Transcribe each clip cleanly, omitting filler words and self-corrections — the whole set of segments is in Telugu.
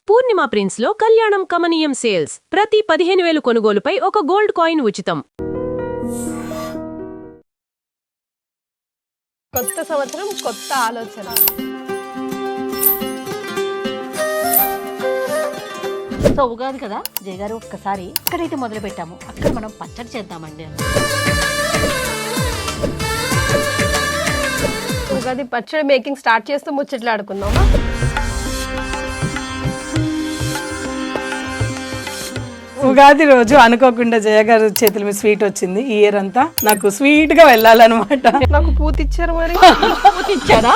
పూర్ణిమ ప్రిన్స్ లో కళ్యాణం కమనీయం సేల్స్ ప్రతి 15,000 కొనుగోలుపై ఒక గోల్డ్ కాయిన్ ఉచితం. కొత్త సంవత్సరం కొత్త ఆలోచన. సో ఉగాది కదా జయ గారు, ఒక్కసారి ఎక్కడైతే మొదలు పెట్టామో అక్కడ మనం పచ్చడి చేద్దామండి. ఉగాది పచ్చడి మేకింగ్ స్టార్ట్ చేస్తూ ముచ్చట్లు ఆడుకుందామా? ఉగాది రోజు అనుకోకుండా జయ గారు చేతుల మీద స్వీట్ వచ్చింది. ఈ ఇయర్ అంతా నాకు స్వీట్ గా వెళ్ళాలన్నమాట. నాకు పూత ఇచ్చారు. మరి ఇచ్చారా?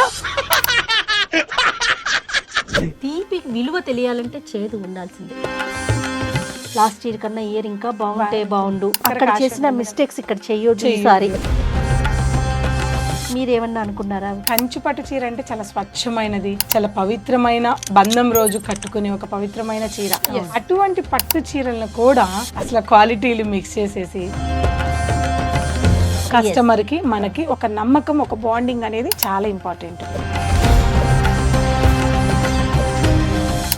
తీపి విలువ తెలియాలంటే చేదు ఉండాల్సిందే. లాస్ట్ ఇయర్ కన్నా ఇయర్ ఇంకా బాగుంటే బాగుండు. అక్కడ చేసిన మిస్టేక్స్ ఇక్కడ చెయ్యొద్దు ఈసారి. మీరేమన్నా అనుకున్నారా? కంచుపట్టు చీర అంటే చాలా స్వచ్ఛమైనది, చాలా పవిత్రమైన బంధం రోజు కట్టుకునే ఒక పవిత్రమైన చీర. అటువంటి పట్టు చీరలను కూడా అసలు క్వాలిటీలు మిక్స్ చేసేసి కస్టమర్ కి మనకి ఒక నమ్మకం, ఒక బాండింగ్ అనేది చాలా ఇంపార్టెంట్.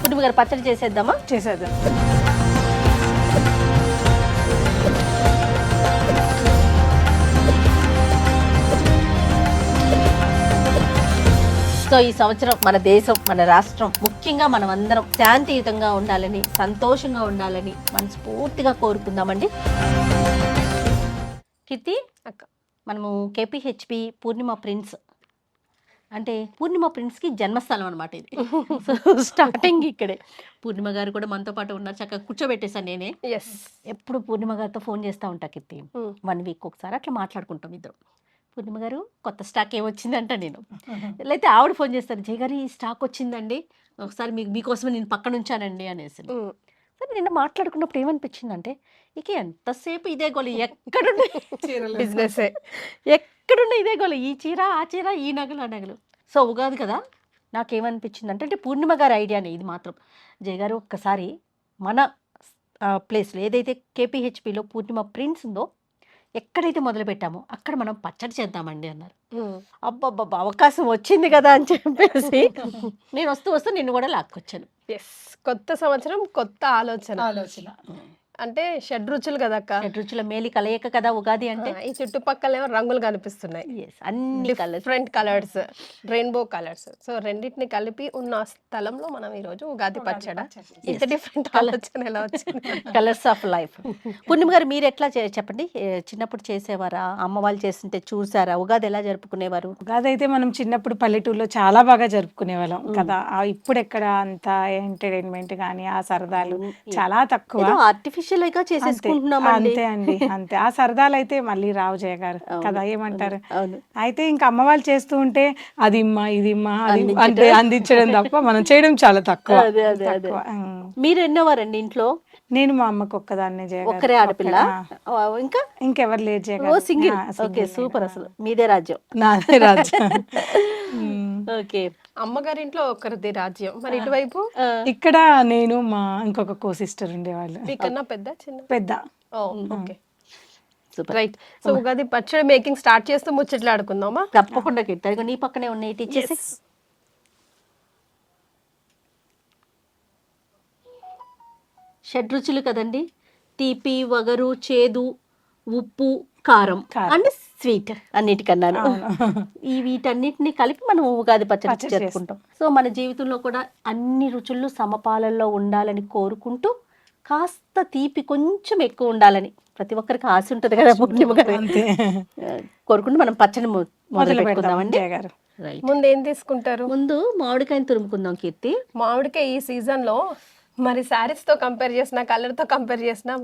పూర్ణిమ గారు పచ్చడి చేసేద్దామా? చేసేద్దాం. సో ఈ సంవత్సరం మన దేశం, మన రాష్ట్రం, ముఖ్యంగా మనం అందరం శాంతియుతంగా ఉండాలని, సంతోషంగా ఉండాలని మనస్ఫూర్తిగా కోరుకుందామండి. కీర్తి అక్క, మనము కేపీహెచ్పి పూర్ణిమ ప్రిన్స్ అంటే పూర్ణిమ ప్రిన్స్కి జన్మస్థలం అనమాట ఇది. సో స్టార్టింగ్ ఇక్కడే. పూర్ణిమ గారు కూడా మనతో పాటు ఉన్నారు. చక్కగా కూర్చోబెట్టేసాను నేనే. ఎప్పుడు పూర్ణిమ గారితో ఫోన్ చేస్తూ ఉంటా కీర్తి. 1 వీక్ ఒకసారి అట్లా మాట్లాడుకుంటాం ఇద్దరు. పూర్ణిమ గారు కొత్త స్టాక్ ఏమొచ్చిందంట నేను, లేకపోతే ఆవిడ ఫోన్ చేస్తారు, జయ గారు ఈ స్టాక్ వచ్చిందండి, ఒకసారి మీకోసమే నేను పక్కన ఉంచానండి అనేసి. సరే నిన్న మాట్లాడుకున్నప్పుడు ఏమనిపించిందంటే, ఇక ఎంతసేపు ఇదే గోల, ఎక్కడుండే బిజినెస్ ఎక్కడుండే ఇదే గోల, ఈ చీర ఆ చీర, ఈ నగలు ఆ నగలు. సో ఉగాది కదా, నాకేమనిపించిందంటే, అంటే పూర్ణిమ గారి ఐడియానే ఇది మాత్రం. జయ గారు ఒక్కసారి మన ప్లేస్లో ఏదైతే కేపీహెచ్పిలో పూర్ణిమ ప్రిన్స్ ఉందో ఎక్కడైతే మొదలు పెట్టామో అక్కడ మనం పచ్చడి చేద్దామండి అన్నారు. అబ్బబ్బబ్బా, అవకాశం వచ్చింది కదా అని చెప్పేసి నేను వస్తూ నిన్ను కూడా లాక్కొచ్చాను. కొత్త సంవత్సరం కొత్త ఆలోచన. అంటే షడ్రుచులు కదా అక్క. షడ్రుచుల మేలి కలయిక కదా ఉగాది అంటే. ఈ చుట్టుపక్కల ఏమో రంగులు కనిపిస్తున్నాయి, అన్ని different colours, rainbow colours. So రెండింటిని కలిపి ఉన్న స్థలంలో మనం ఈ రోజు ఉగాది పచ్చడి. ఇంత డిఫరెంట్ ఆలోచన ఎలా వచ్చింది? Colours of life. పూర్ణిమ గారు మీరు ఎట్లా చెప్పండి, చిన్నప్పుడు చేసేవారా? అమ్మ వాళ్ళు చేస్తుంటే చూసారా? ఉగాది ఎలా జరుపుకునేవారు? ఉగాది అయితే మనం చిన్నప్పుడు పల్లెటూరులో చాలా బాగా జరుపుకునే వాళ్ళం కదా. ఇప్పుడు ఎక్కడ అంత ఎంటర్టైన్మెంట్ కానీ ఆ సరదాలు చాలా తక్కువ. ఆర్టిఫిషియల్ గా చేసేసుకుంటున్నాం. అంతే అండి, అంతే. ఆ సరదాలు అయితే మళ్ళీ రావు జయ గారు కదా, ఏమంటారు? అయితే ఇంకా అమ్మ వాళ్ళు చేస్తూ ఉంటే అది ఇమ్మా ఇది ఇమ్మా అంటే అందించడం తప్ప మనం చేయడం చాలా తక్కువ. మీరు ఎన్నోవారండి ఇంట్లో? నేను మా అమ్మకి ఒక్కదాన్నే జయ గారు. ఒక్కరే ఆడపిల్ల? ఇంకా ఇంకెవరు లేరు జయ గారు. సింగిల్. Okay, super. అసలు మీదే రాజ్యం. నాదే రాజ్యం. ఓకే, అమ్మగారింట్లో ఒకరిది రాజ్యం. మరి ఇటువైపు ఇక్కడ నేను మా ఇంకొక కో సిస్టర్ ఉండేవాళ్ళు. మీకన్నా పెద్ద చిన్న? పెద్ద. Okay, right. సో ఉగాది పచ్చడి మేకింగ్ స్టార్ట్ చేస్తూ ముచ్చట్లు ఆడుకుందామా? తప్పకుండా కిట్టారు. నీ పక్కనే ఉన్నాయి టీచర్స్. షడ్రుచులు కదండి, తీపి, వగరు, చేదు, ఉప్పు, కారం అండ్ స్వీట్ అన్నిటికన్నాను. ఈ వీటన్నిటిని కలిపి మనం ఉగాది పచ్చడి జరుపుకుంటాం. సో మన జీవితంలో కూడా అన్ని రుచులు సమపాలల్లో ఉండాలని కోరుకుంటూ, కాస్త తీపి కొంచెం ఎక్కువ ఉండాలని ప్రతి ఒక్కరికి ఆశ ఉంటుంది కదా పూర్ణిమ గారు, కోరుకుంటూ మనం పచ్చడి మొదలు పెట్టుకుందామండి. ముందు ఏం తీసుకుంటారు? ముందు మామిడికాయని తురుముకుందాం కీర్తి. మామిడికాయ ఈ సీజన్ లో మరి శారీస్ తో కంపేర్ చేసినా, కలర్ తో కంపేర్ చేసినా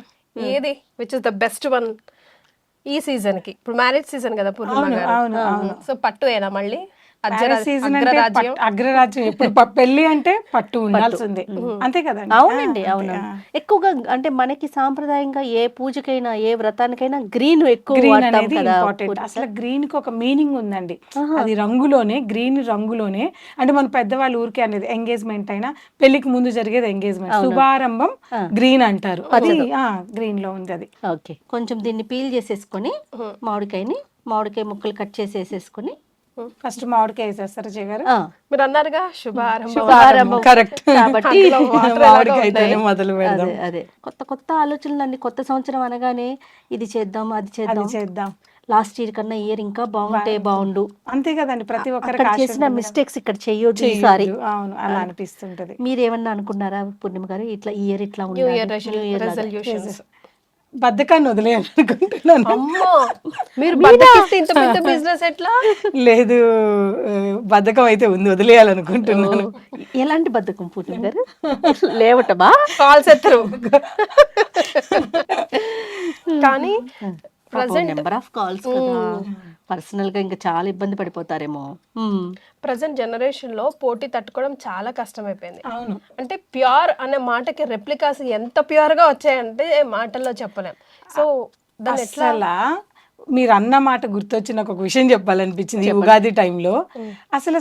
ఏది which is the best one ఈ సీజన్ కి? ఇప్పుడు మ్యారేజ్ సీజన్ కదా పూర్ణిమ గారు. సో పట్టు ఏనా మళ్ళీ? అగ్రరాజ్యం. ఎప్పుడు పెళ్లి అంటే పట్టు ఉండాల్సిందే, అంతే కదా? అవునండి, అవును. ఎక్కువగా అంటే మనకి సాంప్రదాయంగా ఏ పూజకైనా ఏ వ్రతానికైనా గ్రీన్ ఎక్కువ అనేది ఇంపార్టెంట్. అసలు గ్రీన్ కి ఒక మీనింగ్ ఉందండి. అది రంగులోనే, గ్రీన్ రంగులోనే. అంటే మన పెద్దవాళ్ళు ఊరికే అనేది ఎంగేజ్మెంట్ అయినా, పెళ్లికి ముందు జరిగేది ఎంగేజ్మెంట్, శుభారంభం గ్రీన్ అంటారు. అది గ్రీన్ లో ఉంది అది. ఓకే, కొంచెం దీన్ని పీల్ చేసేసుకొని మామిడికాయ ముక్కలు కట్ చేసేసుకొని ఫస్ట్ మామిడికాయ వేసేస్తారు జయగారు. మీరు అన్నారుగా శుభారంభం. శుభారంభం. కరెక్ట్. కాబట్టి అందులో water ఎలాగో మామిడికాయతోనే ఉంటాయి. మొదలు పెడదాం. అదే కొత్త కొత్త ఆలోచనలు అన్ని. కొత్త సంవత్సరం అనగానే ఇది చేద్దాం అది అది చేద్దాం, చేద్దాం. లాస్ట్ ఇయర్ కన్నా ఇయర్ ఇంకా బాగుంటే బాగుండు, అంతే కదండి, ప్రతి అక్కడ ఒక్కరికి చేసిన మిస్టేక్స్ ఇక్కడ చెయ్యొద్దు ఈసారి. అవును, అలా అనిపిస్తుంటది. మీరేమన్నా అనుకున్నారా పూర్ణిమ గారు ఇట్లా ఇయర్ ఇట్లా న్యూ ఇయర్ ఉండాలి? రెజల్యూషన్స్. బద్ధకాన్ని వదిలేయాలనుకుంటున్నాను. అమ్మో, మీరు బద్దకిస్తే ఇంత పెద్ద బిజినెస్ ఎట్లా? లేదు, బద్ధకం అయితే ఉంది, వదిలేయాలనుకుంటున్నాను. ఎలాంటి బద్ధకం పూర్ణిమ గారు? లేవటమా? కాల్స్ ఎత్తరు. కానీ నెంబర్ ఆఫ్ కాల్స్ కదా, పర్సనల్ గా ఇంకా చాలా ఇబ్బంది పడిపోతారేమో. ప్రజెంట్ జనరేషన్ లో పోటీ తట్టుకోవడం చాలా కష్టమైపోయింది. అవును. అంటే ప్యూర్ అనే మాటకి రెప్లికాస్ ఎంత ప్యూర్ గా వచ్చాయంటే మాటల్లో చెప్పలేం. సో దాని ఎట్లా అసలు మీరు అన్న మాట గుర్తొచ్చి నాకు ఒక విషయం చెప్పాలనిపించింది. ఈ ఉగాది టైంలో అసలు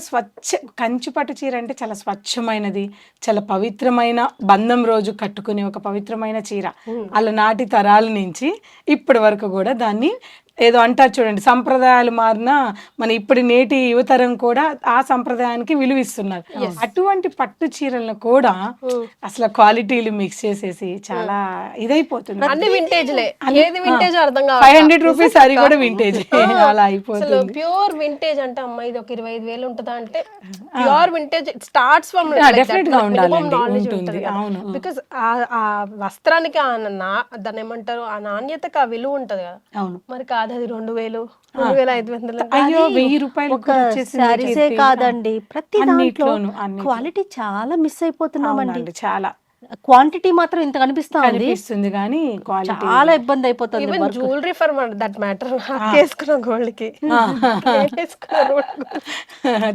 కంచిపట్టు చీర అంటే చాలా స్వచ్ఛమైనది, చాలా పవిత్రమైన బంధం రోజు కట్టుకునే ఒక పవిత్రమైన చీర. అలా నాటి తరాల నుంచి ఇప్పటి వరకు కూడా దాన్ని ఏదో అంటారు చూడండి, సంప్రదాయాలు మారినా మన ఇప్పుడు నేటి యువతరం కూడా ఆ సంప్రదాయానికి విలువిస్తున్నారు. అటువంటి పట్టు చీరలను కూడా అసలు క్వాలిటీలు మిక్స్ చేసేసి చాలా ఇదైపోతుంది. అన్ని వింటేజ్లే, ఏది వింటేజ్ అర్థం కాదు. 500 రూపీస్ సారీ కూడా వింటేజ్ అలా అసలు అయిపోతుంది. ప్యూర్ వింటేజ్ అంటే అమ్మ ఇది ఒక 25,000 ఉంటుందా అంటే pure vintage starts from definite గా ఉండాలండి, ఉంటుంది. అవును, బికాస్ ఆ వస్త్రానికి దాన్ని ఏమంటారు, ఆ నాణ్యతకి ఆ విలువ ఉంటది కదా. అవును. మరి కాదు, అది 2,000, 2,500. అయ్యో 1,000 రూపాయలు ఒక శారీసే కాదండి, ప్రతి దాంట్లో క్వాలిటీ చాలా మిస్ అయిపోతున్నామండి. చాలా క్వాంటిటీ మాత్రం ఇంత కనిపిస్తా ఉంది, అనిపిస్తుంది కానీ క్వాలిటీ చాలా ఇబ్బంది అయిపోతుంది. Even jewellery for that matter, వేసుకున్న గోల్డ్ కి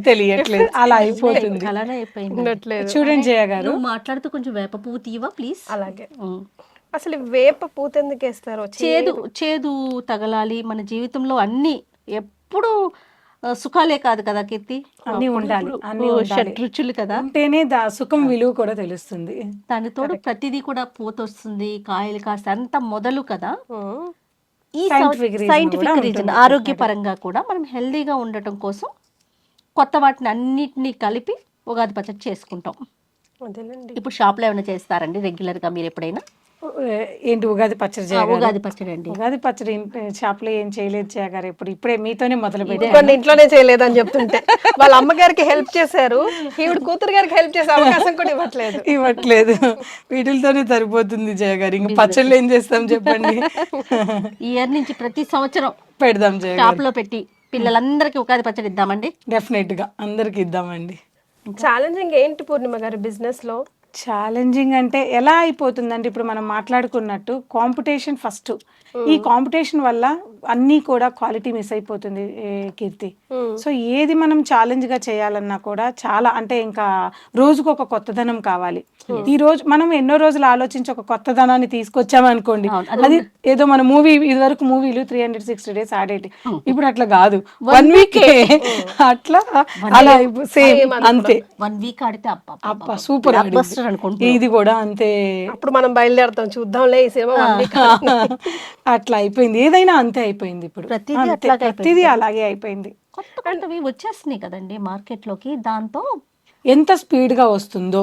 తెలియట్లేదు, అలా అయిపోతుంది. అలానే అయిపోయింది. ఉండట్లేదు. చూడండి జయ గారు, నువ్వు మాట్లాడుతూ కొంచెం వేప పువ్వు తీయవా ప్లీజ్? అలాగే. అసలు వేప పూత ఎందుకు వేస్తారో? చేదు చేదు తగలాలి మన జీవితంలో. అన్ని ఎప్పుడు సుఖాలే కాదు కదా కీర్తి, అన్ని ఉండాలి, అన్ని షడ్రుచులు కదా, ఉంటేనే సుఖం విలువ కూడా తెలుస్తుంది. దానితోడు ప్రతిదీ కూడా పూత వస్తుంది, కాయలు కాస్త అంత మొదలు కదా. ఈ Scientific సైంటిఫిక్ రీజన్, ఆరోగ్యపరంగా కూడా మనం హెల్దీగా ఉండటం కోసం కొత్త వాటిని అన్నిటినీ కలిపి ఉగాది పచ్చడి చేసుకుంటాం. అదేనండి. ఇప్పుడు షాప్లో ఏమైనా చేస్తారండి రెగ్యులర్ గా మీరు ఎప్పుడైనా? ఏంటి ఉగాది పచ్చడి జయ గారు? ఉగాది పచ్చడి అండి. ఉగాది పచ్చడి షాప్ లో ఏం చేయలేదు జయ గారు, ఇప్పుడే మీతోనే మొదలు పెట్టారు. కొన్ని ఇంట్లోనే చేయలేదని చెప్తుంటే వాళ్ళ అమ్మగారికి హెల్ప్ చేశారు, ఈవిడ కూతురు గారికి హెల్ప్ చేసే అవకాశం కూడా ఇవ్వట్లేదు. వీటితోనే సరిపోతుంది జయ గారు, ఇంకా పచ్చళ్ళు ఏం చేస్తాం చెప్పండి. ఈ ఇయర్ నుంచి ప్రతి సంవత్సరం పెడదాం జయ గారు, షాప్ లో పెట్టి పిల్లలందరికీ ఉగాది పచ్చడి ఇద్దామండి. డెఫినెట్ గా అందరికి ఇద్దామండి. ఛాలెంజింగ్ ఏంటి పూర్ణిమ గారు బిజినెస్ లో? ఛాలెంజింగ్ అంటే ఎలా అయిపోతుందంటే ఇప్పుడు మనం మాట్లాడుకున్నట్టు కాంపిటీషన్ ఫస్ట్. ఈ కాంపిటీషన్ వల్ల అన్నీ కూడా క్వాలిటీ మిస్ అయిపోతుంది కీర్తి. సో ఏది మనం ఛాలెంజ్ గా చేయాలన్నా కూడా చాలా అంటే ఇంకా రోజుకు ఒక కొత్తదనం కావాలి. ఈ రోజు మనం ఎన్నో రోజులు ఆలోచించి ఒక కొత్తదనాన్ని తీసుకొచ్చామనుకోండి, అది ఏదో మన మూవీ ఇదివరకు మూవీలు 360 days ఆడేటి, ఇప్పుడు అట్లా కాదు, 1 week అట్లా అలా సేమ్ అంతే. 1 week ఆడితే అప్ప సూపర్ ఇది కూడా అంతే. అప్పుడు మనం బయలుదేరుతాం చూద్దాంలే ఈ సినిమా. అట్లా అయిపోయింది, ఏదైనా అంతే అయిపోయింది ఇప్పుడు. ప్రతిదీ అలాగే అయిపోయింది. కొత్త కొత్తవి వచ్చేస్తున్నాయి కదండి మార్కెట్ లోకి, దాంతో ఎంత స్పీడ్ గా వస్తుందో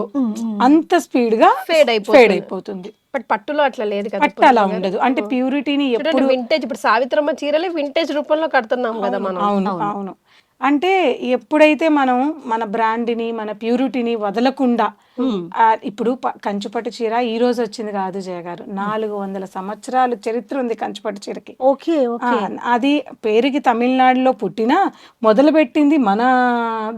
అంత స్పీడ్ గా ఫేడ్ అయిపోతుంది. బట్ పట్టులో అట్లా లేదు కదా, పట్టు అలా ఉండదు. అంటే ప్యూరిటీని ఎప్పుడు వింటేజ్, ఇప్పుడు సావిత్రమ్మ చీరలే వింటేజ్ రూపంలో కడుతున్నాం కదా మనం. అవును అవును. అంటే ఎప్పుడైతే మనం మన బ్రాండ్ని మన ప్యూరిటీని వదలకుండా, ఇప్పుడు కంచుపట్టు చీర ఈ రోజు వచ్చింది కాదు జయ గారు, 400 సంవత్సరాలు చరిత్ర ఉంది కంచుపట్టు చీరకి. Okay okay. అది పేరుకి తమిళనాడులో పుట్టినా మొదలుపెట్టింది మన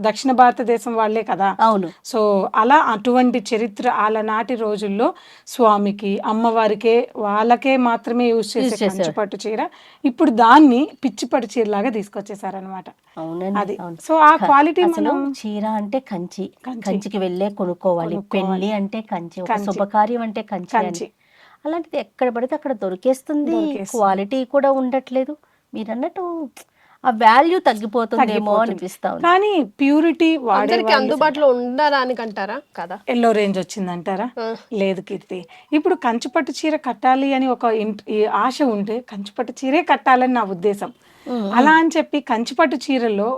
దక్షిణ భారతదేశం వాళ్ళే కదా. అవును. సో అలా అటువంటి చరిత్ర అలనాటి రోజుల్లో స్వామికి అమ్మవారికే వాళ్ళకే మాత్రమే యూజ్ చేసే కంచుపట్టు చీర ఇప్పుడు దాన్ని పిచ్చిపట్టు చీర లాగా తీసుకొచ్చేసారనమాట. అది సో ఆ క్వాలిటీ చీర అంటే కంచికి వెళ్ళే కొనుక్కోవాలి, పెళ్లి అంటే కంచి, ఒక శుభకార్యం అంటే కంచి. అలాంటిది ఎక్కడ పడితే అక్కడ దొరికేస్తుంది, క్వాలిటీ కూడా ఉండట్లేదు. మీరు అన్నట్టు ఆ వాల్యూ తగ్గిపోతుందేమో అనిపిస్తా ఉంది. కానీ ప్యూరిటీ అందరికి అందుబాటులో ఉండడానికంటారా కదా? ఎల్లో రేంజ్ వచ్చిందంటారా? లేదు కీర్తి, ఇప్పుడు కంచుపట్టు చీర కట్టాలి అని ఒక ఆశ ఉంటే కంచుపట్టు చీరే కట్టాలని నా ఉద్దేశం. అలా అని చెప్పి కంచిపట్టు చీరలో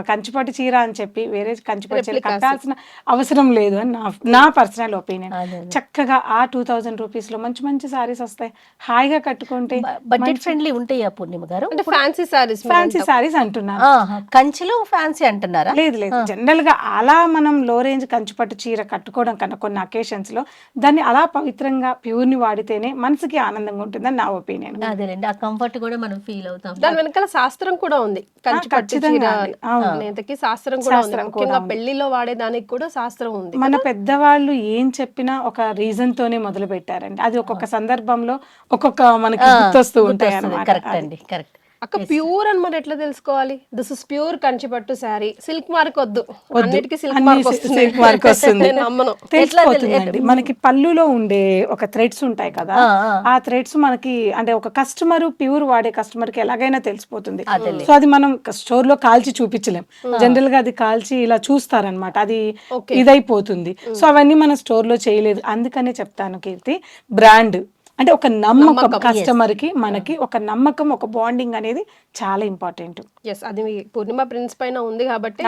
కంచిపట్టు చీర అని చెప్పి వేరే కంచిపట్టు చీర కట్టాల్సిన అవసరం లేదు అని నా పర్సనల్ ఒపీనియన్. చక్కగా ఆ 2000 రూపీస్ లో మంచి మంచి సారీస్ వస్తాయి, హాయిగా కట్టుకుంటే బడ్జెట్ ఫ్రెండ్లీ ఉంటాయా పూర్ణిమ గారు? అంటే ఫ్యాన్సీ సారీస్ ఫ్యాన్సీ సారీస్ అంటున్నాను. కంచిలో ఫ్యాన్సీ అంటున్నారా? లేదు లేదు, జనరల్ గా అలా మనం లో రేంజ్ కంచిపట్టు చీర కట్టుకోవడం కన్నా కొన్ని అకేషన్స్ లో దాన్ని అలా పవిత్రంగా ప్యూర్ ని వాడితేనే మనసుకి ఆనందంగా ఉంటుందని నా ఒపీనియన్. అదేలేండి, ఆ కంఫర్ట్ కూడా మనం ఫీల్ అవుతాం. దాని వెనకాల శాస్త్రం కూడా ఉంది. కంచిపట్టు చీర నేతకి శాస్త్రం కూడా ఉంది. ముఖ్యంగా పెళ్లిలో వాడేదానికి కూడా శాస్త్రం ఉంది. మన పెద్దవాళ్ళు ఏం చెప్పినా ఒక రీజన్ తోనే మొదలు పెట్టారండి. అది ఒక్కొక్క సందర్భంలో ఒక్కొక్క మనకి గుర్తొస్తూ ఉంటాయి అన్నమాట. కరెక్ట్ అండి, కరెక్ట్. అక్క ప్యూర్ అని మరి ఎట్లా తెలుసుకోవాలి? This is pure Kanchipattu sari, silk mark వద్దు, అన్నిటికీ సిల్క్ మార్క్ వస్తుంది. సిల్క్ మార్క్ వస్తుంది, నేను నమ్మను. తెలిసిపోతుందండి. మనకి పళ్ళులో ఉండే ఒక థ్రెడ్స్ ఉంటాయి కదా, ఆ థ్రెడ్స్ మనకి అంటే ఒక కస్టమర్ ప్యూర్ వాడే కస్టమర్ కి ఎలాగైనా తెలిసిపోతుంది. సో అది మనం స్టోర్ లో కాల్చి చూపించలేం, జనరల్ గా అది కాల్చి ఇలా చూస్తారనమాట, అది ఇదైపోతుంది. సో అవన్నీ మనం స్టోర్ లో చేయలేదు. అందుకనే చెప్తాను కీర్తి, బ్రాండ్ అంటే ఒక నమ్మకం, కస్టమర్ కి మనకి ఒక నమ్మకం, ఒక బాండింగ్ అనేది చాలా ఇంపార్టెంట్. అది మీ పూర్ణిమ ప్రిన్స్ పైన ఉంది కాబట్టి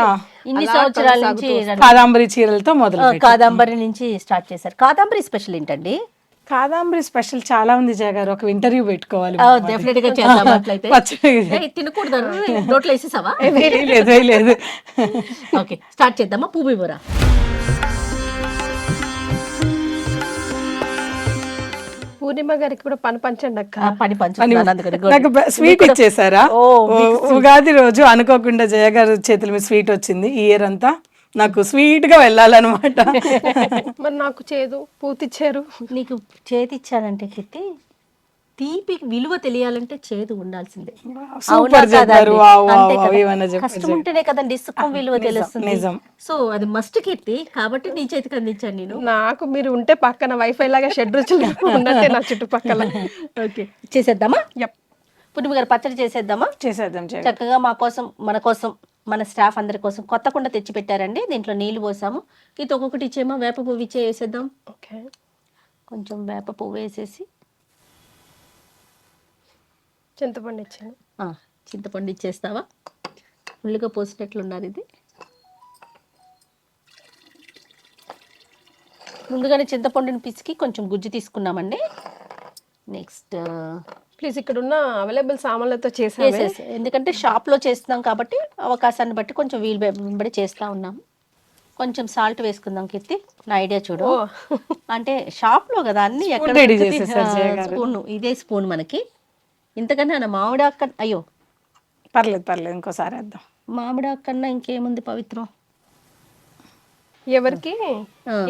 ఇన్ని సంవత్సరాల నుంచి కాదాంబరి చీరలతో మొదలు, కాదాంబరి నుంచి స్టార్ట్ చేశారు. కాదాంబరి స్పెషల్ ఏంటండి? కాదాంబరి స్పెషల్ చాలా ఉంది జయ గారు, ఒక ఇంటర్వ్యూ పెట్టుకోవాలి. డెఫినెట్ గా చేద్దాం. అట్లయితే తినకూడదు, నోట్లో వేసేసావా? లేదు. ఓకే, స్టార్ట్ చేద్దామా? పూబి బోరా పూర్ణిమ గారికి కూడా పని పంచండి అక్క. పని పంచుతున్నాను, అందుకని నాకు స్వీట్ ఇచ్చేసారా? ఉగాది రోజు అనుకోకుండా జయ గారు చేతుల మీద స్వీట్ వచ్చింది. ఈ ఇయర్ అంతా నాకు స్వీట్ గా వెళ్ళాలన్నమాట. మరి నాకు చేదు పూతిచ్చారు. నీకు చేతి ఇచ్చానంటే కీర్తి, తీపి విలువ తెలియాలంటే చేదు ఉండాల్సిందే. కష్టం ఉంటేనే కదండి సుఖం విలువ తెలుస్తుంది. సో అది మస్ట్ కీర్తి, కాబట్టి నీ చేతికి అందించాను నేను. నాకు మీరు ఉంటే పక్కన వైఫై లాగా షెడ్ రుచులు ఉన్నట్టే నా చుట్టుపక్కల. ఓకే, చేసేద్దామా? పూర్ణిమ గారు పచ్చడి చేసేద్దామా? చేసేద్దాం. చక్కగా మా కోసం, మన కోసం, మన స్టాఫ్ అందరి కోసం కొత్త కుండ తెచ్చి పెట్టారండి. దీంట్లో నీళ్లు పోసాము. ఇది ఒక్కొక్కటి ఇచ్చేమో. వేప పువ్వు వేసేద్దాం. ఓకే, కొంచెం వేప పువ్వు వేసేసి చింతపండు ఇచ్చాను. చింతపండు ఇచ్చేస్తావా? ఫుల్గా పోసినట్లున్నారు. ఇది ముందుగానే చింతపండుని పిసికి కొంచెం గుజ్జు తీసుకున్నామండి. నెక్స్ట్ ప్లీజ్ ఇక్కడ ఉన్న అవైలబుల్ సామాన్లతో చేసేసి, ఎందుకంటే షాప్లో చేస్తున్నాం కాబట్టి అవకాశాన్ని బట్టి కొంచెం వీలు బట్టి చేస్తూ ఉన్నాము. కొంచెం సాల్ట్ వేసుకుందాం కీర్తి, నా ఐడియా చూడు. అంటే షాప్లో కదా అన్ని ఎక్కడ స్పూన్, ఇదే స్పూన్ మనకి. ఇంతకన్నా నా మామిడాకు కన్నా, అయ్యో పర్లేదు ఇంకోసారి వేద్దాం. మామిడాకు కన్నా ఇంకేముంది పవిత్రం? ఎవరికి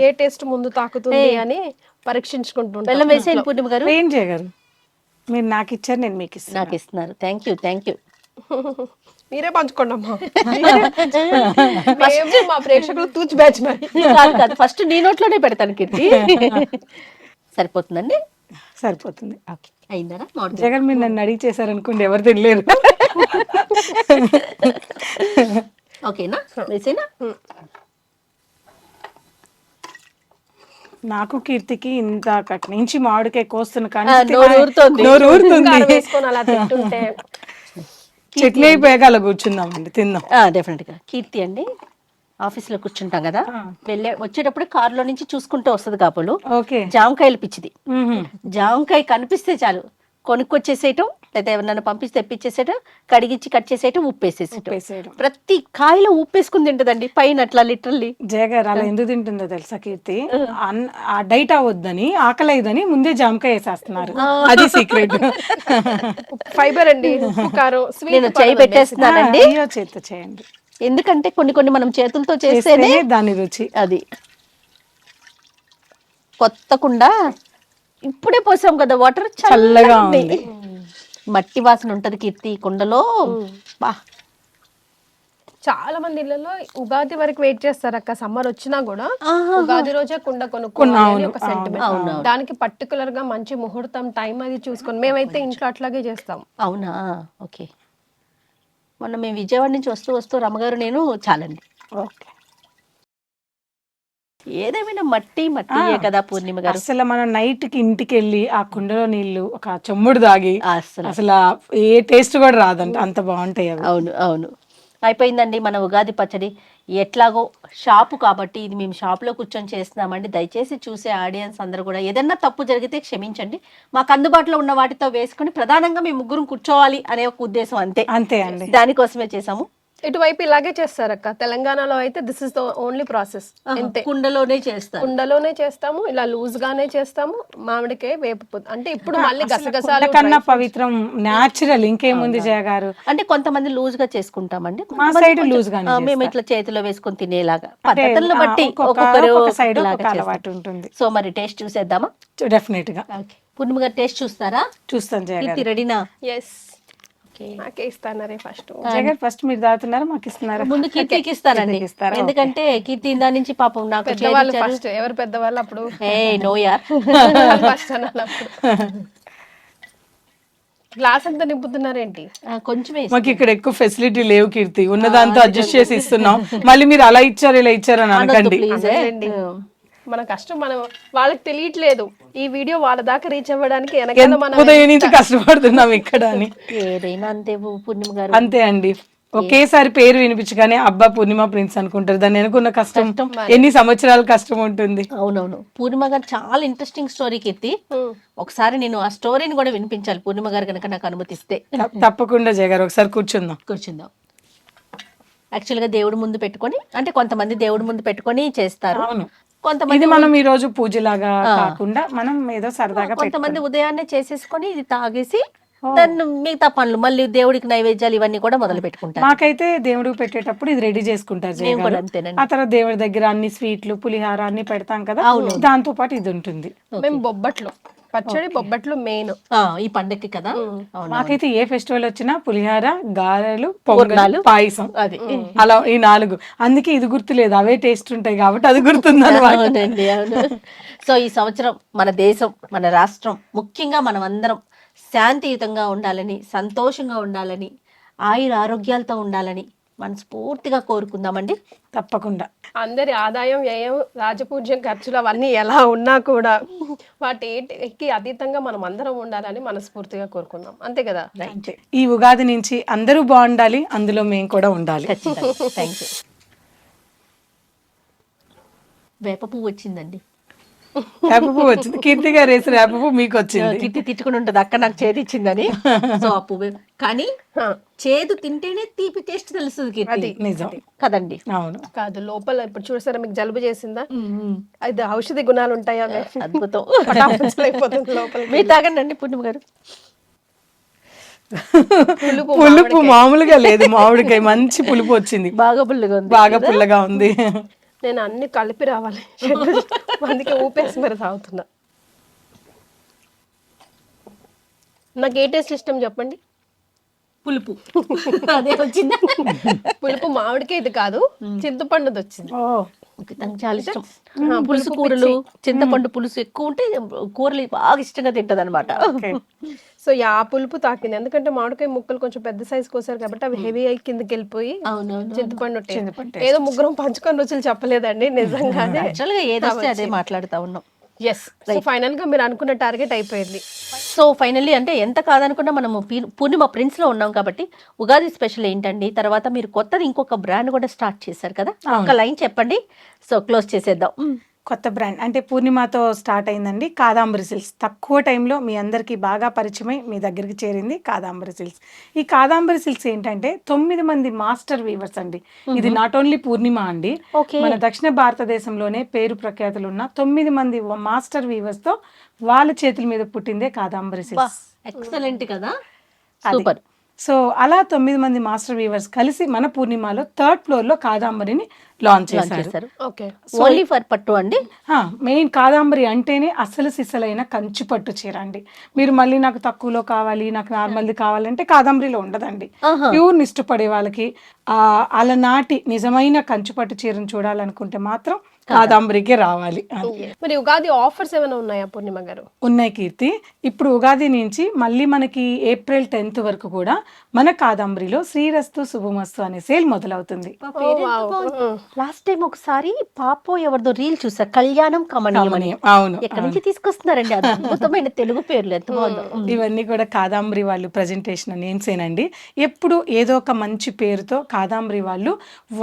ఏ టేస్ట్ ముందు తాకుతుంది అని పరీక్షించుకుంటుంటాం. బెల్లం వేసేయండి పూర్ణిమ గారు. ఏం చేయగారు, మీరు నాకు ఇచ్చారు, నేను మీకు ఇస్తాను. నాకు ఇస్తున్నారు. Thank you. మీరే పంచుకోండి అమ్మా. మా ప్రేక్షకులు తూచి బ్యాచ్ కాదు, ఫస్ట్ నీ నోట్లోనే పెడతాను కీర్తి. సరిపోతుందండి? సరిపోతుంది. ఓకే, అయిందా? జగన్ మీరు నన్ను అడిగి చేశారనుకోండి, ఎవరు తినలేరు. ఓకేనా? వేసేనా? నాకు కీర్తికి ఇంత నుంచి మామిడికాయ కోస్తున్న కానీ నోరు ఊరుతుంది. చట్నీ అయిపోయాక అలా కూర్చుందామండి, తిందాం. డెఫినెట్ గా. కీర్తి అండి ఆఫీస్ లో కూర్చుంటాం కదా, వచ్చేటప్పుడు కారులో నుంచి చూసుకుంటూ వస్తుంది కాపులు. జామకాయలు పిచ్చిది. జామకాయ కనిపిస్తే చాలు కొనుక్కొచ్చేసేయటం, లేదా ఎవరినైనా పంపించి తెప్పించేసేయటం, కడిగించి కట్ చేసేయటం, ఉప్పేసేసేయటం. ప్రతి కాయలో ఉప్పేసుకుని తింటదండి పైన అట్లా లిటరల్లీ. జయగారు అలా ఎందుకు తింటుందో తెలుసా కీర్తి? ఆ డైట్ అవ్వద్దని, ఆకలి అయ్యదని ముందే జామకాయ వేసేస్తున్నారు, అది సీక్రెట్. ఫైబర్ అండి, ఉప్పు కారం. నేను చేయి పెట్టేస్తున్నానండి, చేతితో చేయండి. ఎందుకంటే కొన్ని మనం చేతులతో చేస్తేనే దాని రుచి. అది కొత్తకుండా ఇప్పుడే పోసాం కదా, వాటర్ చల్లగా ఉంది. మట్టి వాసన ఉంటది కీర్తి కుండలో. చాలా మంది ఇళ్లలో ఉగాది వరకు వెయిట్ చేస్తారు అక్క. సమ్మర్ వచ్చినా కూడా ఉగాది రోజే కుండ కొనుక్కోవాలి ఒక సెంటిమెంట్. దానికి పర్టికులర్ గా మంచి ముహూర్తం టైం అది చూసుకొని మేమైతే ఇంట్లో అట్లాగే చేస్తాం. అవునా? ఓకే. మొన్న మేము విజయవాడ నుంచి వస్తూ రమ్మగారు నేను చాలండి. ఓకే, ఏదేమైనా మట్టియే కదా పూర్ణిమ గారు. అసలు మనం నైట్ కి ఇంటికి వెళ్ళి ఆ కుండలో నీళ్లు ఒక చెమ్ముడు తాగి అసలు అసలు ఏ టేస్ట్ కూడా రాదంట, అంత బాగుంటాయి అవి. అవును అవును. అయిపోయిందండి మన ఉగాది పచ్చడి. ఎట్లాగో షాపు కాబట్టి ఇది మేము షాప్లో కూర్చొని చేస్తున్నామండి. దయచేసి చూసే ఆడియన్స్ అందరూ కూడా ఏదన్నా తప్పు జరిగితే క్షమించండి. మాకు అందుబాటులో ఉన్న వాటితో వేసుకొని ప్రధానంగా మేము ముగ్గురం కూర్చోవాలి అనే ఒక ఉద్దేశం అంతే. అంతే అండి. దానికోసమే చేసాము. ఇటువైపు ఇలాగే చేస్తారక్క. తెలంగాణలో అయితే this is the only process. అంతే, కుండలోనే చేస్తారు. కుండలోనే చేస్తాము, ఇలా లూజ్ గానే చేస్తాము. మామిడికాయ వేపు అంటే ఇప్పుడు మళ్ళీ గసగసాలు కన్నా పవిత్రం న్యాచురల్ ఇంకేముంది జయగారు. అంటే కొంతమంది లూజ్ గా చేసుకుంటామండి, మా సైడ్ లూజ్ గానే మేము ఇట్లా చేతిలో వేసుకొని తినేలాగా పద్ధతులను బట్టి ఒక్కొక్కరు సైడ్ ఒకలాగా ఒక చేస్తారు. అలవాటు ఉంటుంది. సో మరి టేస్ట్ చూసేద్దామా? డెఫినెట్ గా పూర్ణిమ గారు టేస్ట్ చూస్తారా? చూస్తాను జయగారు. కీర్తి రెడీనా? ఎస్, నాకే ఇస్తానరే ఫస్ట్. జయగారు ఫస్ట్ మీరు తాగుతున్నారా మాకు ఇస్తున్నారా? ముందు కీర్తికి ఇస్తానండి, కీర్తికి ఇస్తారా? ఎందుకంటే కీర్తి ఇందా నుంచి పాపం నాకు పెద్దవాళ్ళు ఫస్ట్. ఎవరు పెద్దవాళ్ళు అప్పుడు? నో యార్. ఫస్ట్ అనాలి అప్పుడు. గ్లాస్ అంతా నింపుతున్నారేంటి? కొంచెమే మాకు ఇక్కడ ఎక్కువ ఫెసిలిటీ లేవు కీర్తి, ఉన్న దాంతో అడ్జస్ట్ చేసి ఇస్తున్నాం. మళ్ళీ మీరు అలా ఇచ్చారు ఇలా ఇచ్చారు అని అనకండి. అదేలేండి. మన కష్టం మనం వాళ్ళకి తెలియట్లేదు. ఈ వీడియో వాళ్ళ దాకా రీచ్ అవ్వడానికి వెనకాల మనం ఉదయం నుంచి కష్టపడుతున్నాం ఇక్కడ అని. ఏదైనా అంతే పూర్ణిమ గారు. అంతే అండి, ఒకేసారి పేరు వినిపించగానే అబ్బా పూర్ణిమ ప్రిన్స్ అనుకుంటారు. దాన్ని అనుకున్న కష్టం ఎన్ని సంవత్సరాల కష్టం ఉంటుంది. అవునవును. పూర్ణిమ గారు చాలా ఇంట్రెస్టింగ్ స్టోరీ కీర్తి. ఒకసారి నేను ఆ స్టోరీని కూడా వినిపించాలి పూర్ణిమ గారు కనుక నాకు అనుమతిస్తే. తప్పకుండా జయగారు, ఒకసారి కూర్చుందాం. కూర్చుందాం. యాక్చువల్గా దేవుడి ముందు పెట్టుకొని, అంటే కొంతమంది దేవుడి ముందు పెట్టుకొని చేస్తారు. అవును, కొంతమంది ఇది మనం ఈ రోజు పూజలాగా కాకుండా మనం ఏదో సరదాగా కొంతమంది ఉదయాన్నే చేసేసుకొని ఇది తాగేసి దాన్ని మిగతా పనులు మళ్ళీ దేవుడికి నైవేద్యాలు ఇవన్నీ కూడా మొదలు పెట్టుకుంటారు. మాకైతే దేవుడికి పెట్టేటప్పుడు ఇది రెడీ చేసుకుంటారు జయ గారు. అంతేనండి. ఆ తర్వాత దేవుడి దగ్గర అన్ని స్వీట్లు పులిహార అన్ని పెడతాం కదా, దాంతో పాటు ఇది ఉంటుంది. మేము బొబ్బట్లు, పచ్చడి బొబ్బట్లు మెయిన్ ఈ పండక్కి కదా. మాకైతే ఏ ఫెస్టివల్ వచ్చినా పులిహార, గారెలు, పొంగనాలు, పాయసం, అది అలా ఈ 4. అందుకే ఇది గుర్తులేదు, అవే టేస్ట్ ఉంటాయి కాబట్టి అది గుర్తుంది అన్నమాట. అవునండి అవును. సో ఈ సంవత్సరం మన దేశం, మన రాష్ట్రం, ముఖ్యంగా మనం అందరం శాంతియుతంగా ఉండాలని, సంతోషంగా ఉండాలని, ఆయుర ఆరోగ్యాలతో ఉండాలని మనస్ఫూర్తిగా కోరుకుందామండి. తప్పకుండా. అందరి ఆదాయం, వ్యయం, రాజపూజ్యం, ఖర్చులు అవన్నీ ఎలా ఉన్నా కూడా వాటికి అతీతంగా మనం అందరం ఉండాలని మనస్ఫూర్తిగా కోరుకుందాం. అంతే కదా? అంతే. ఈ ఉగాది నుంచి అందరూ బాగుండాలి, అందులో మేము కూడా ఉండాలి. ఖచ్చితంగా. Thank you. వేప పువ్వు వచ్చిందండి. వేప పువ్వు వచ్చింది. కీర్తి గారు వేసిన వేప పువ్వు మీకు వచ్చింది. కిట్టి తిట్టుకుని ఉంటది అక్క నాకు చేదు ఇచ్చిందని. సో ఆ పువ్వు కానీ చేదు తింటేనే తీపి టేస్ట్ తెలుస్తుంది కీర్తి. నిజం కదండి. అవును. కాదు, లోపల ఇప్పుడు చూసారా మీకు జలుబు చేసిందా, అది ఔషధి గుణాలు ఉంటాయా? అద్భుతం. అయిపోతుంది లోపల. మీరు తాగండి పూర్ణిమ గారు. పులుపు మామూలుగా లేదు, మామిడికాయ మంచి పులుపు వచ్చింది, బాగా పుల్లగా ఉంది. బాగా పుల్లగా ఉంది. నేను అన్ని కలిపి రావాలి అందుకే ఊపేసి మరి తాగుతున్నా. నాకు ఏ టేస్ట్ ఇష్టం చెప్పండి? పులుపు అదే వచ్చింది. పులుపు మామిడికాయ ఇది కాదు, చింతపండుది వచ్చింది. తనకు చాలా ఇష్టం. పులుసు కూరలు, చింతపండు పులుసు ఎక్కువ ఉంటే కూరలు బాగా ఇష్టంగా తింటది అనమాట. సో ఆ పులుపు తాకింది, ఎందుకంటే మామిడికాయ ముక్కలు కొంచెం పెద్ద సైజ్ కోసారు కాబట్టి అవి హెవీ అయి కిందకి వెళ్ళిపోయి చింతపండు taste. ఏదో ముగ్గురం పంచుకొని రుచులు చెప్పలేదండి, నిజంగానే యాక్చువల్గా ఏదొస్తే అదే మాట్లాడుతా ఉన్నాం. ఎస్, ఫైనల్ గా మీరు అనుకున్న టార్గెట్ అయిపోయింది. సో ఫైనల్లీ అంటే ఎంత కాదనుకున్నా మనము పూర్ణిమ ప్రిన్స్ లో ఉన్నాం కాబట్టి ఉగాది స్పెషల్ ఏంటండి? తర్వాత మీరు కొత్తది ఇంకొక బ్రాండ్ కూడా స్టార్ట్ చేశారు కదా, ఒక లైన్ చెప్పండి. సో క్లోజ్ చేసేద్దాం. కొత్త బ్రాండ్ అంటే పూర్ణిమతో స్టార్ట్ అయిందండి కాదాంబరి సిల్క్స్. తక్కువ టైంలో మీ అందరికీ బాగా పరిచయమై మీ దగ్గరికి చేరింది కాదాంబరి సిల్క్స్. ఈ కాదాంబరి సిల్క్స్ ఏంటంటే 9 మంది మాస్టర్ వీవర్స్ అండి. ఇది నాట్ ఓన్లీ పూర్ణిమ అండి, మన దక్షిణ భారతదేశంలోనే పేరు ప్రఖ్యాతులు ఉన్న 9 మంది మాస్టర్ వీవర్స్ తో వాళ్ళ చేతుల మీద పుట్టిందే కాదాంబరి సిల్క్స్. ఎక్సలెంట్ కదా, సూపర్. సో అలా 9 మంది మాస్టర్ వీవర్స్ కలిసి మన పూర్ణిమలో 3rd ఫ్లోర్ లో కాదాంబరిని లాంచ్ చేశారు. ఓన్లీ ఫర్ పట్టు అండి. మెయిన్ కాదాంబరి అంటేనే అసలు సిసలైన కంచి పట్టు చీర అండి. మీరు మళ్ళీ నాకు తక్కువలో కావాలి, నాకు నార్మల్ది కావాలంటే కాదాంబరిలో ఉండదండి. ప్యూర్ ఇష్టపడే వాళ్ళకి అలనాటి నిజమైన కంచి పట్టు చీరను చూడాలనుకుంటే మాత్రం కాదంబరికి రావాలి. మరి ఉగాది ఆఫర్స్ ఏమైనా ఉన్నాయా పూర్ణిమ గారు? ఉన్నాయి కీర్తి. ఇప్పుడు ఉగాది నుంచి మళ్ళీ మనకి ఏప్రిల్ 10th వరకు కూడా మన కాదంబరిలో శ్రీరస్తు శుభమస్తు అనే సేల్ మొదలవుతుంది. లాస్ట్ టైం ఒకసారి పాపో ఎవరిదో రీల్ చూసా, కళ్యాణం కమనీయం అని. అవును, ఎక్కడి నుంచి తీసుకొస్తున్నారండి అద్భుతమైన తెలుగు పేర్లు, ఎంత బాగుందో. ఇవన్నీ కూడా కాదంబరి వాళ్ళు ప్రజెంటేషన్ నేమ్స్ ఏనండి. ఎప్పుడు ఏదో ఒక మంచి పేరుతో కాదంబరి వాళ్ళు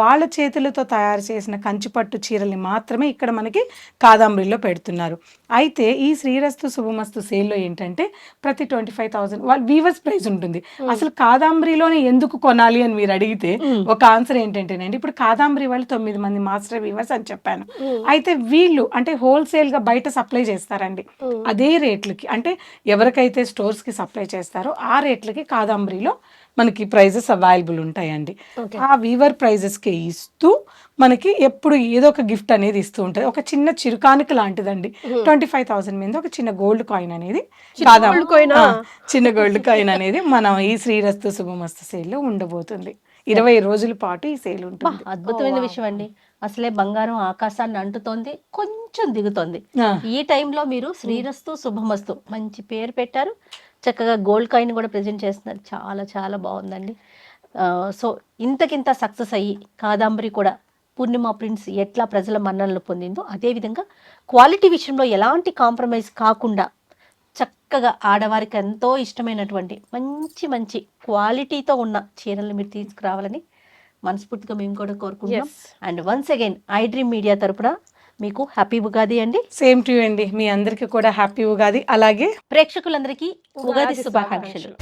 వాళ్ళ చేతులతో తయారు చేసిన కంచిపట్టు చీరల్ని మాత్రమే ఇక్కడ మనకి కాదంబరిలో పెడుతున్నారు. అయితే ఈ శ్రీరస్తు శుభమస్తు సేల్లో ఏంటంటే ప్రతి 25,000 వాళ్ళ వీవర్స్ ప్రైస్ ఉంటుంది. అసలు కాదంబరిలోనే ఎందుకు కొనాలి అని మీరు అడిగితే ఒక ఆన్సర్ ఏంటంటేనండి, ఇప్పుడు కాదంబరి వాళ్ళు 9 మంది మాస్టర్ వీవర్స్ అని చెప్పాను. అయితే వీళ్ళు అంటే హోల్సేల్ గా బయట సప్లై చేస్తారండి. అదే రేట్లకి అంటే ఎవరికైతే స్టోర్స్ కి సప్లై చేస్తారో ఆ రేట్లకి కాదంబరిలో మనకి ప్రైజెస్ అవైలబుల్ ఉంటాయండి. ఆ వీవర్ ప్రైజెస్ కి ఇస్తూ మనకి ఎప్పుడు ఏదో ఒక గిఫ్ట్ అనేది ఇస్తూ ఉంటుంది. ఒక చిన్న చిరుకానుక లాంటిదండి. 25,000 మీద ఒక చిన్న గోల్డ్ కాయిన్ అనేది, చిన్న గోల్డ్ కాయిన్ అనేది మనం ఈ శ్రీరస్తు శుభమస్తు సేల్ లో ఉండబోతుంది. 20 రోజుల పాటు ఈ సేల్ ఉంటుంది. అద్భుతమైన విషయం అండి. అసలే బంగారం ఆకాశాన్ని అంటుతోంది, కొంచెం దిగుతోంది. ఈ టైంలో మీరు శ్రీరస్తు శుభమస్తు మంచి పేరు పెట్టారు, చక్కగా గోల్డ్ కాయిన్ కూడా ప్రజెంట్ చేస్తున్నారు. చాలా చాలా బాగుందండి. సో ఇంతకింత సక్సెస్ అయ్యి కాదంబరి కూడా పూర్ణిమ ప్రింట్స్ ఎట్లా ప్రజల మన్ననలు పొందిందో అదేవిధంగా క్వాలిటీ విషయంలో ఎలాంటి కాంప్రమైజ్ కాకుండా చక్కగా ఆడవారికి ఎంతో ఇష్టమైనటువంటి మంచి మంచి క్వాలిటీతో ఉన్న చీరలు మీరు తీసుకురావాలని మనస్ఫూర్తిగా మేము కూడా కోరుకుంటున్నాం. And once again I dream media తరపున మీకు హ్యాపీ ఉగాది అండి. సేమ్ టు యూ అండి. మీ అందరికీ కూడా హ్యాపీ ఉగాది. అలాగే ప్రేక్షకులందరికీ ఉగాది శుభాకాంక్షలు.